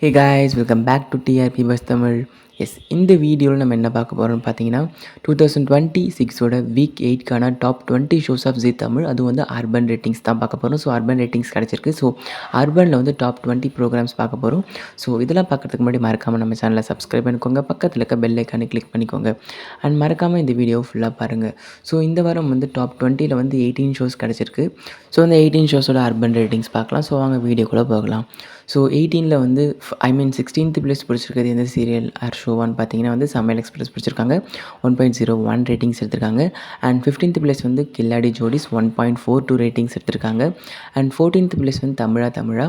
Hey guys, welcome back to TRP Bus Tamil. Yes இந்த வீடியோவில் நம்ம என்ன பார்க்க போகிறோம்னு பார்த்தீங்கன்னா 2026ஓட வீக் 8க்கான top 20 shows of Zee Tamil. அதுவும் வந்து அர்பன் ரேட்டிங்ஸ் தான் பார்க்க போகிறோம். ஸோ அர்பன் ரேட்டிங்ஸ் கிடச்சிருக்கு. ஸோ அர்பனில் வந்து டாப் 20 ப்ரோக்ராம்ஸ் பார்க்க போகிறோம். ஸோ இதெல்லாம் பார்க்குறதுக்கு முன்னாடி மறக்காமல் நம்ம சேனலை சப்ஸ்கிரைப் பண்ணிக்கோங்க, பக்கத்தில் இருக்க பெல் ஐக்கானை கிளிக் பண்ணிக்கோங்க அண்ட் மறக்காமல் இந்த வீடியோ ஃபுல்லாக பாருங்கள். ஸோ இந்த வாரம் வந்து டாப் 20ல் வந்து 18 ஷோஸ் கிடச்சிருக்கு. ஸோ அந்த 18 ஷோஸோட அர்பன் ரேட்டிங்ஸ் பார்க்கலாம். ஸோ வாங்க வீடியோக்குள்ளே போகலாம். ஸோ 18ல் வந்து 16th பிளேஸ் பிடிச்சிருக்கிறது எந்த சீரியல் ஆர் ஷோவான்னு பார்த்தீங்கன்னா வந்து சமையல் எக்ஸ்பிரஸ் பிடிச்சிருக்காங்க. 1.01 ரேட்டிங்ஸ் எடுத்திருக்காங்க. அண்ட் 15th பிளேஸ் வந்து கில்லாடி ஜோடிஸ் 1.42 ரேட்டிங்ஸ் எடுத்திருக்காங்க. அண்ட் 14th பிளேஸ் வந்து தமிழா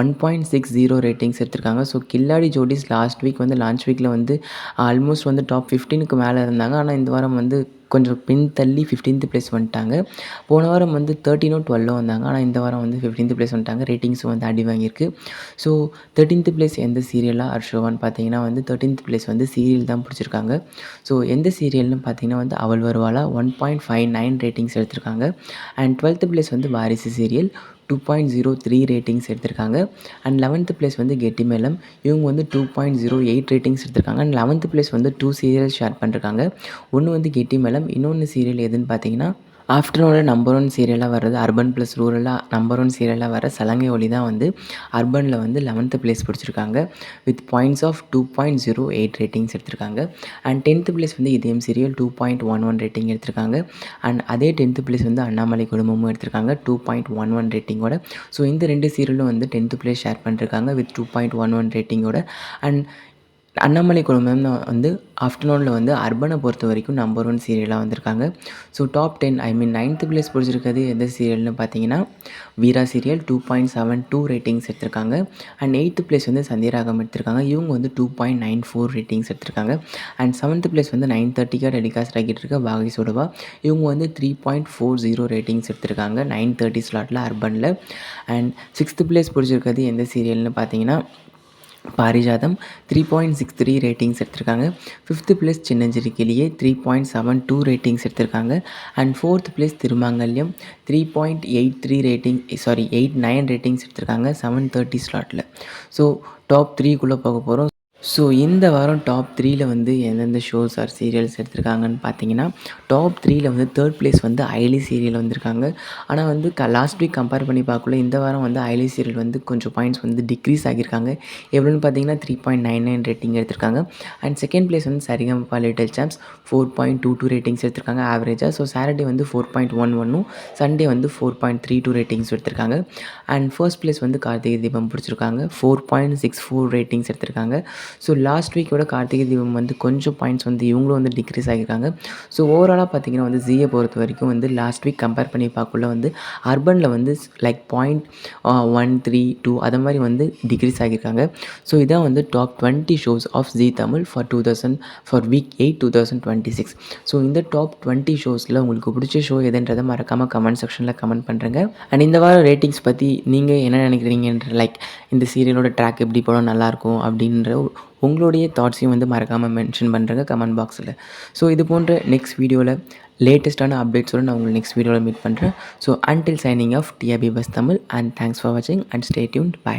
1.60 ரேட்டிங்ஸ் எடுத்திருக்காங்க. ஸோ கில்லாடி ஜோடிஸ் லாஸ்ட் வீக் வந்து லான்ச் வீக்கில் வந்து ஆல்மோஸ்ட் வந்து டாப் 15க்கு மேலே இருந்தாங்க. ஆனால் இந்த வாரம் வந்து கொஞ்சம் பின் தள்ளி 15th பிளேஸ் வந்துட்டாங்க. போன வாரம் வந்து 13 12 வந்தாங்க. ஆனால் இந்த வாரம் வந்து 15th பிளேஸ் வந்துட்டாங்க. ரேட்டிங்ஸும் வந்து அடி வாங்கியிருக்கு. ஸோ 13th பிளேஸ் எந்த சீரியலாக ஆர் ஷோவான்னு பார்த்தீங்கன்னா வந்து 13th பிளேஸ் வந்து சீரியல் தான் பிடிச்சிருக்காங்க. ஸோ எந்த சீரியல்னு பார்த்தீங்கன்னா வந்து அவள் வருவாளா 1.59 ரேட்டிங்ஸ் எடுத்திருக்காங்க. அண்ட் 12th பிளேஸ் வந்து வாரிசு சீரியல் 2.03 ரேட்டிங்ஸ் எடுத்திருக்காங்க. அண்ட் 11th பிளேஸ் வந்து கெட்டிமேளம், இவங்க வந்து 2.08 ரேட்டிங்ஸ் எடுத்திருக்காங்க. அண்ட் 11th பிளேஸ் வந்து 2 சீரியல் ஷேர் பண்ணிருக்காங்க. ஒன்று வந்து கெட்டிமேளம், இன்னொன்று சீரியல் எதுன்னு பார்த்தீங்கன்னா ஆஃப்டர்நூனில் நம்பர் 1 சீரியலாக வர்றது அர்பன் ப்ளஸ் ரூரலாக நம்பர் 1 சீரியலாக வர சலங்கை ஒலி தான் வந்து அர்பனில் வந்து 11th பிளேஸ் பிடிச்சிருக்காங்க வித் பாயிண்ட்ஸ் ஆஃப் 2.08 ரேட்டிங்ஸ் எடுத்திருக்காங்க. அண்ட் 10th பிளேஸ் வந்து இதயம் சீரியல் 2.11 ரேட்டிங் எடுத்திருக்காங்க. அண்ட் அதே 10th பிளேஸ் வந்து அண்ணாமலை குடும்பமும் எடுத்திருக்காங்க 2.11 ரேட்டிங்கோட. ஸோ இந்த 2 சீரியலும் வந்து 10th பிளேஸ் ஷேர் பண்ணிருக்காங்க வித் 2.11 ரேட்டிங்கோட. அண்ட் அண்ணாமலை குடும்பம் வந்து ஆஃப்டர்நூனில் வந்து அர்பனை பொறுத்த வரைக்கும் நம்பர் 1 சீரியலாக வந்திருக்காங்க. ஸோ டாப் 10 9th பிளேஸ் பிடிச்சிருக்கிறது எந்த சீரியல்னு பார்த்தீங்கன்னா வீரா சீரியல் 2.72 ரேட்டிங்ஸ் எடுத்திருக்காங்க. அண்ட் 8th பிளேஸ் வந்து சந்தியராகம் எடுத்திருக்காங்க. இவங்க வந்து 2.94 ரேட்டிங்ஸ் எடுத்திருக்காங்க. அண்ட் 7th பிளேஸ் வந்து 9:30க்கு டெலிகாஸ்ட் ஆகிட்டு இருக்க வாகை சுடவா, இவங்க வந்து 3.40 ரேட்டிங்ஸ் எடுத்திருக்காங்க 9:30 ஸ்லாட்டில் அர்பனில். அண்ட் 6th பிளேஸ் பிடிச்சிருக்கிறது எந்த சீரியல்னு பார்த்தீங்கன்னா பாரிஜாதம் 3.63 ரேட்டிங்ஸ் எடுத்திருக்காங்க. 5th பிளேஸ் சின்னஞ்சிறு கிளியே 3.72 ரேட்டிங்ஸ் எடுத்திருக்காங்க. அண்ட் 4th பிளேஸ் திருமாங்கல்யம் 89 ரேட்டிங்ஸ் எடுத்திருக்காங்க 7:30 ஸ்லாட்டில். ஸோ டாப் 3க்குள்ளே போக போகிறோம். ஸோ இந்த வாரம் டாப் 3ல் வந்து எந்தெந்த ஷோஸ் ஆர் சீரியல்ஸ் எடுத்திருக்காங்கன்னு பார்த்தீங்கன்னா டாப் 3ல் வந்து 3rd பிளேஸ் வந்து ஐலி சீரியல் வந்திருக்காங்க. ஆனால் வந்து லாஸ்ட் வீக் கம்பேர் பண்ணி பார்க்கல இந்த வாரம் வந்து ஐலி சீரியல் வந்து கொஞ்சம் பாயிண்ட்ஸ் வந்து டிக்ரீஸ் ஆகியிருக்காங்க. எவ்வளோன்னு பார்த்தீங்கன்னா 3.99 ரேட்டிங் எடுத்திருக்காங்க. அண்ட் செகண்ட் பிளேஸ் வந்து சரிகமபா லிட்டில் சாம்ப்ஸ் 4.22 ரேட்டிங்ஸ் எடுத்திருக்காங்க ஆவரேஜாக. ஸோ சாட்டர்டே வந்து 4.11 சண்டே வந்து 4.32 ரேட்டிங்ஸ் எடுத்திருக்காங்க. அண்ட் ஃபர்ஸ்ட் பிளேஸ் வந்து கார்த்திகை தீபம் பிடிச்சிருக்காங்க 4.64 ரேட்டிங்ஸ் எடுத்திருக்காங்க. ஸோ லாஸ்ட் வீக்கோட கார்த்திகை தீபம் வந்து கொஞ்சம் பாயிண்ட்ஸ் வந்து இவங்களும் வந்து டிக்ரீஸ் ஆகியிருக்காங்க. ஸோ ஓவராலாக பார்த்தீங்கன்னா வந்து ஜீயை பொறுத்த வரைக்கும் வந்து லாஸ்ட் வீக் கம்பேர் பண்ணி பார்க்கல வந்து அர்பனில் வந்து லைக் 0.132 அது மாதிரி வந்து டிக்ரீஸ் ஆகியிருக்காங்க. ஸோ இதான் வந்து top 20 shows of Zee Tamil for week 8 2026. So இந்த டாப் 20 ஷோஸில் உங்களுக்கு பிடிச்ச ஷோ எதுன்றதை மறக்காமல் கமெண்ட் செக்ஷனில் கமெண்ட் பண்ணுறேங்க. அண்ட் இந்த வாரம் ரேட்டிங்ஸ் பற்றி நீங்கள் என்ன நினைக்கிறீங்கன்ற லைக் இந்த சீரியலோட ட்ராக் எப்படி போனால் நல்லாயிருக்கும் அப்படின்ற உங்களுடைய தாட்ஸையும் வந்து மறக்காமல் மென்ஷன் பண்ணுறேங்க கமெண்ட் பாக்ஸில். ஸோ இது போன்ற நெக்ஸ்ட் வீடியோவில் லேட்டஸ்ட்டான அப்டேட்ஸோடு நான் உங்களை நெக்ஸ்ட் வீடியோவில் மீட் பண்ணுறேன். So until signing off TRP bus Tamil and thanks for வாட்சிங் அண்ட் ஸ்டே டியூன்ட். பை.